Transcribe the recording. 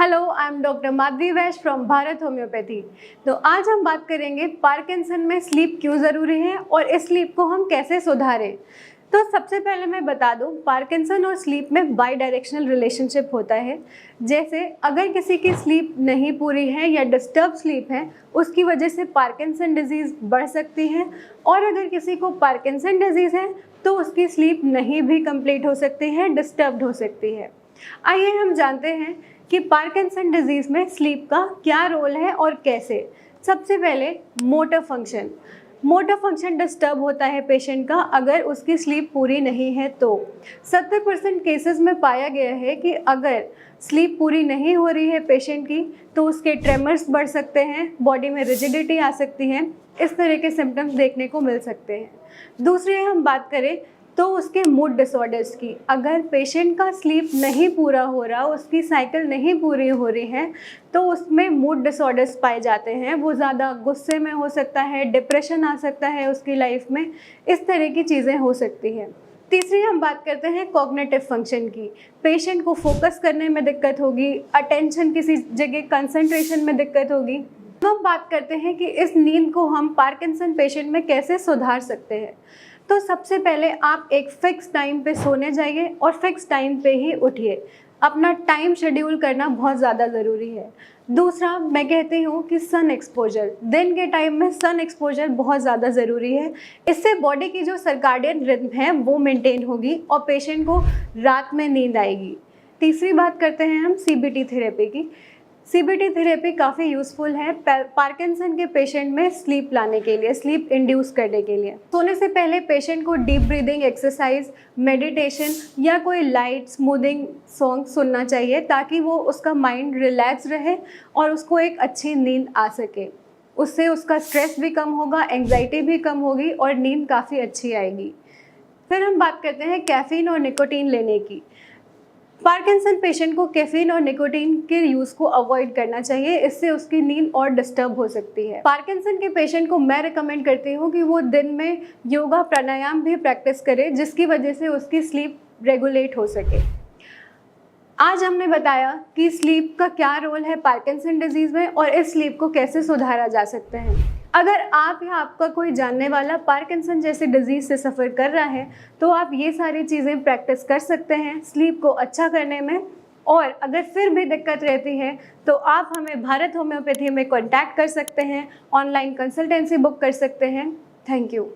Hello, I am doctor Madhavi Vaish from Bharat homeopathy. तो आज हम बात करेंगे पार्किंसन में स्लीप क्यों ज़रूरी है और इस स्लीप को हम कैसे सुधारें। तो सबसे पहले मैं बता दूं, पार्किंसन और स्लीप में बाई डायरेक्शनल रिलेशनशिप होता है। जैसे अगर किसी की स्लीप नहीं पूरी है या डिस्टर्ब स्लीप है, उसकी वजह से पार्किंसन डिजीज़ बढ़ सकती है। और अगर किसी को पार्किंसन डिजीज़ है तो उसकी स्लीप नहीं भी कंप्लीट हो सकती है, डिस्टर्ब्ड हो सकती है। आइए हम जानते हैं कि पार्किंसन डिजीज़ में स्लीप का क्या रोल है और कैसे। सबसे पहले मोटर फंक्शन डिस्टर्ब होता है पेशेंट का अगर उसकी स्लीप पूरी नहीं है तो 70% केसेस में पाया गया है कि अगर स्लीप पूरी नहीं हो रही है पेशेंट की तो उसके ट्रेमर्स बढ़ सकते हैं, बॉडी में रिजिडिटी आ सकती है, इस तरह के सिम्टम्स देखने को मिल सकते हैं। दूसरी हम बात करें तो उसके मूड डिसऑर्डर्स की, अगर पेशेंट का स्लीप नहीं पूरा हो रहा, उसकी साइकिल नहीं पूरी हो रही है तो उसमें मूड डिसऑर्डर्स पाए जाते हैं। वो ज़्यादा गुस्से में हो सकता है, डिप्रेशन आ सकता है उसकी लाइफ में, इस तरह की चीज़ें हो सकती हैं। तीसरी हम बात करते हैं कॉग्निटिव फंक्शन की। पेशेंट को फोकस करने में दिक्कत होगी, अटेंशन किसी जगह कंसंट्रेशन में दिक्कत होगी। तो हम बात करते हैं कि इस नींद को हम पार्किंसन पेशेंट में कैसे सुधार सकते हैं। तो सबसे पहले आप एक फ़िक्स टाइम पे सोने जाइए और फिक्स टाइम पे ही उठिए। अपना टाइम शेड्यूल करना बहुत ज़्यादा ज़रूरी है। दूसरा मैं कहती हूँ कि सन एक्सपोजर, दिन के टाइम में सन एक्सपोजर बहुत ज़्यादा ज़रूरी है। इससे बॉडी की जो सर्काडियन रिदम है वो मेंटेन होगी और पेशेंट को रात में नींद आएगी। तीसरी बात करते हैं हम सीबीटी थेरेपी की। सीबीटी थेरेपी काफ़ी यूज़फुल है पार्किंसन के पेशेंट में स्लीप लाने के लिए, स्लीप इंड्यूस करने के लिए। सोने से पहले पेशेंट को डीप ब्रीदिंग एक्सरसाइज, मेडिटेशन या कोई लाइट स्मूदिंग सॉन्ग सुनना चाहिए ताकि वो उसका माइंड रिलैक्स रहे और उसको एक अच्छी नींद आ सके। उससे उसका स्ट्रेस भी कम होगा, एंग्जाइटी भी कम होगी और नींद काफ़ी अच्छी आएगी। फिर हम बात करते हैं कैफ़ीन और निकोटीन लेने की। पार्किंसन पेशेंट को कैफीन और निकोटीन के यूज़ को अवॉइड करना चाहिए, इससे उसकी नींद और डिस्टर्ब हो सकती है। पार्किंसन के पेशेंट को मैं रिकमेंड करती हूँ कि वो दिन में योगा प्राणायाम भी प्रैक्टिस करे जिसकी वजह से उसकी स्लीप रेगुलेट हो सके। आज हमने बताया कि स्लीप का क्या रोल है पार्किंसन डिजीज़ में और इस स्लीप को कैसे सुधारा जा सकता है। अगर आप या आपका कोई जानने वाला पार्किंसन जैसे डिजीज़ से सफ़र कर रहा है तो आप ये सारी चीज़ें प्रैक्टिस कर सकते हैं स्लीप को अच्छा करने में। और अगर फिर भी दिक्कत रहती है तो आप हमें भारत होम्योपैथी में कॉन्टैक्ट कर सकते हैं, ऑनलाइन कंसल्टेंसी बुक कर सकते हैं। Thank you.